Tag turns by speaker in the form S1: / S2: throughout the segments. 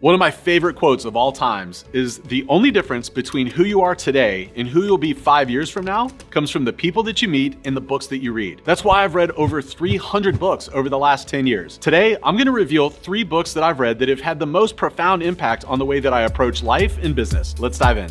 S1: One of my favorite quotes of all times is, "The only difference between who you are today and who you'll be 5 years from now comes from the people that you meet and the books that you read." That's why I've read over 300 books over the last 10 years. Today, I'm going to reveal 3 books that I've read that have had the most profound impact on the way that I approach life and business. Let's dive in.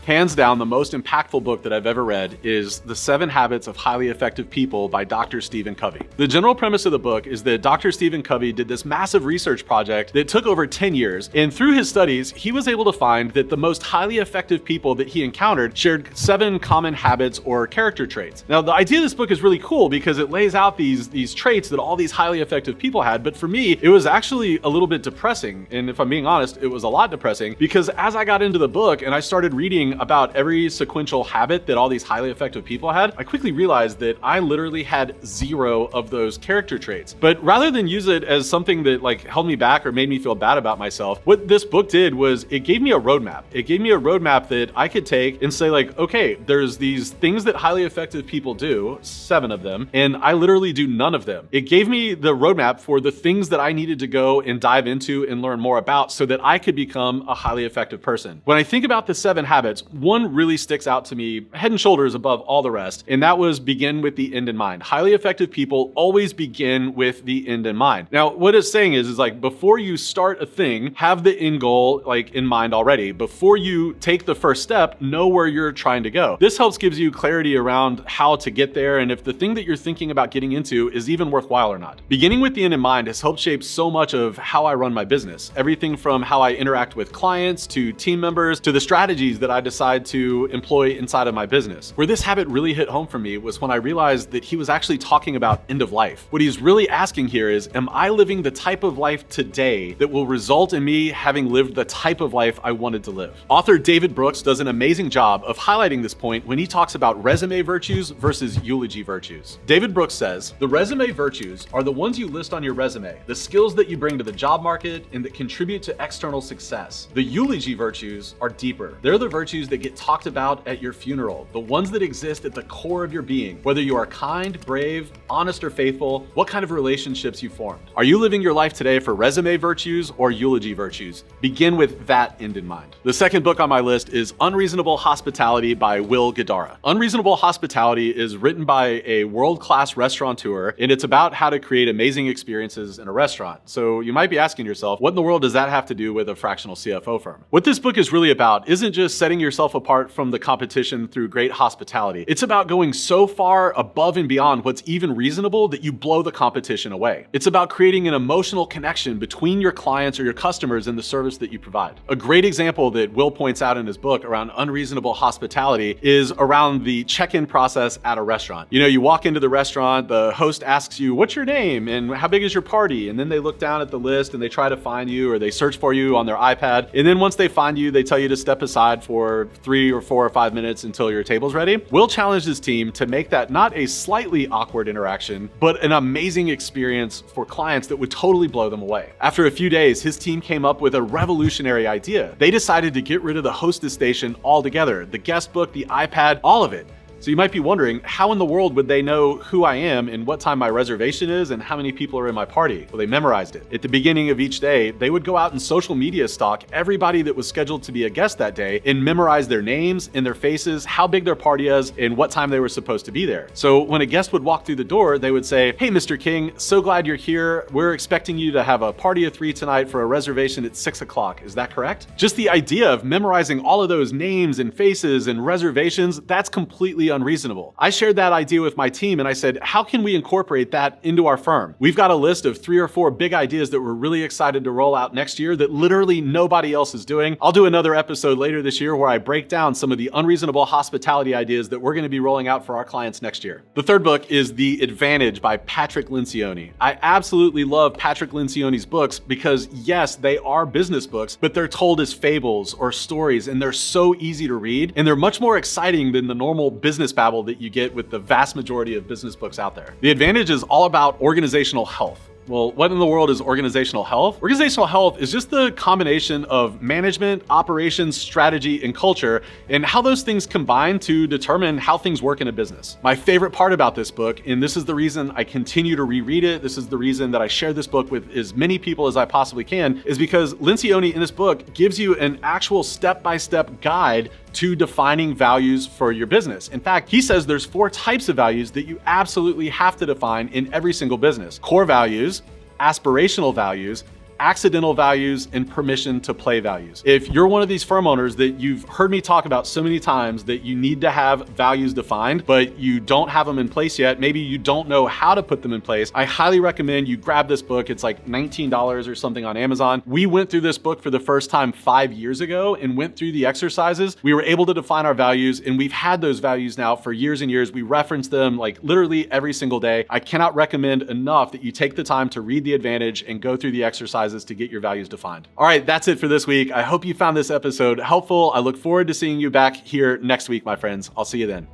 S1: Hands down, the most impactful book that I've ever read is The 7 Habits of Highly Effective People by Dr. Stephen Covey. The general premise of the book is that Dr. Stephen Covey did this massive research project that took over 10 years, and through his studies, he was able to find that the most highly effective people that he encountered shared 7 common habits or character traits. Now, the idea of this book is really cool because it lays out these traits that all these highly effective people had, but for me, it was actually a little bit depressing, and if I'm being honest, it was a lot depressing because as I got into the book and I started reading about every sequential habit that all these highly effective people had, I quickly realized that I literally had 0 of those character traits. But rather than use it as something that held me back or made me feel bad about myself, what this book did was it gave me a roadmap. It gave me a roadmap that I could take and say okay, there's these things that highly effective people do, 7 of them, and I literally do none of them. It gave me the roadmap for the things that I needed to go and dive into and learn more about so that I could become a highly effective person. When I think about the 7 habits, one really sticks out to me head and shoulders above all the rest, and that was begin with the end in mind. Highly effective people always begin with the end in mind. Now, what it's saying is before you start a thing, have the end goal in mind already. Before you take the first step, know where you're trying to go. This gives you clarity around how to get there and if the thing that you're thinking about getting into is even worthwhile or not. Beginning with the end in mind has helped shape so much of how I run my business. Everything from how I interact with clients to team members to the strategies that I decide to employ inside of my business. Where this habit really hit home for me was when I realized that he was actually talking about end of life. What he's really asking here is, am I living the type of life today that will result in me having lived the type of life I wanted to live? Author David Brooks does an amazing job of highlighting this point when he talks about resume virtues versus eulogy virtues. David Brooks says, "The resume virtues are the ones you list on your resume, the skills that you bring to the job market and that contribute to external success. The eulogy virtues are deeper. They're the virtues that get talked about at your funeral, the ones that exist at the core of your being, whether you are kind, brave, honest, or faithful, what kind of relationships you formed. Are you living your life today for resume virtues or eulogy virtues? Begin with that end in mind." The second book on my list is Unreasonable Hospitality by Will Guidara. Unreasonable Hospitality is written by a world-class restaurateur, and it's about how to create amazing experiences in a restaurant. So you might be asking yourself, what in the world does that have to do with a fractional CFO firm? What this book is really about isn't just setting yourself apart from the competition through great hospitality. It's about going so far above and beyond what's even reasonable that you blow the competition away. It's about creating an emotional connection between your clients or your customers and the service that you provide. A great example that Will points out in his book around unreasonable hospitality is around the check-in process at a restaurant. You walk into the restaurant, the host asks you, "What's your name and how big is your party?" And then they look down at the list and they try to find you, or they search for you on their iPad. And then once they find you, they tell you to step aside for 3 or 4 or 5 minutes until your table's ready. Will challenged his team to make that not a slightly awkward interaction, but an amazing experience for clients that would totally blow them away. After a few days, his team came up with a revolutionary idea. They decided to get rid of the hostess station altogether, the guest book, the iPad, all of it. So you might be wondering, how in the world would they know who I am and what time my reservation is and how many people are in my party? Well, they memorized it. At the beginning of each day, they would go out and social media stalk everybody that was scheduled to be a guest that day and memorize their names and their faces, how big their party is, and what time they were supposed to be there. So when a guest would walk through the door, they would say, "Hey, Mr. King, so glad you're here. We're expecting you to have a party of 3 tonight for a reservation at 6 o'clock. Is that correct?" Just the idea of memorizing all of those names and faces and reservations, that's completely unreasonable. I shared that idea with my team and I said, how can we incorporate that into our firm? We've got a list of 3 or 4 big ideas that we're really excited to roll out next year that literally nobody else is doing. I'll do another episode later this year where I break down some of the unreasonable hospitality ideas that we're going to be rolling out for our clients next year. The third book is The Advantage by Patrick Lencioni. I absolutely love Patrick Lencioni's books because yes, they are business books, but they're told as fables or stories and they're so easy to read and they're much more exciting than the normal business babble that you get with the vast majority of business books out there. The Advantage is all about organizational health. Well, what in the world is organizational health? Organizational health is just the combination of management, operations, strategy, and culture, and how those things combine to determine how things work in a business. My favorite part about this book, and this is the reason I continue to reread it, this is the reason that I share this book with as many people as I possibly can, is because Lencioni in this book gives you an actual step-by-step guide to defining values for your business. In fact, he says there's 4 types of values that you absolutely have to define in every single business: core values, aspirational values, accidental values, and permission to play values. If you're one of these firm owners that you've heard me talk about so many times that you need to have values defined, but you don't have them in place yet, maybe you don't know how to put them in place, I highly recommend you grab this book. It's like $19 or something on Amazon. We went through this book for the first time 5 years ago and went through the exercises. We were able to define our values, and we've had those values now for years and years. We reference them like literally every single day. I cannot recommend enough that you take the time to read The Advantage and go through the exercises to get your values defined. All right, that's it for this week. I hope you found this episode helpful. I look forward to seeing you back here next week, my friends. I'll see you then.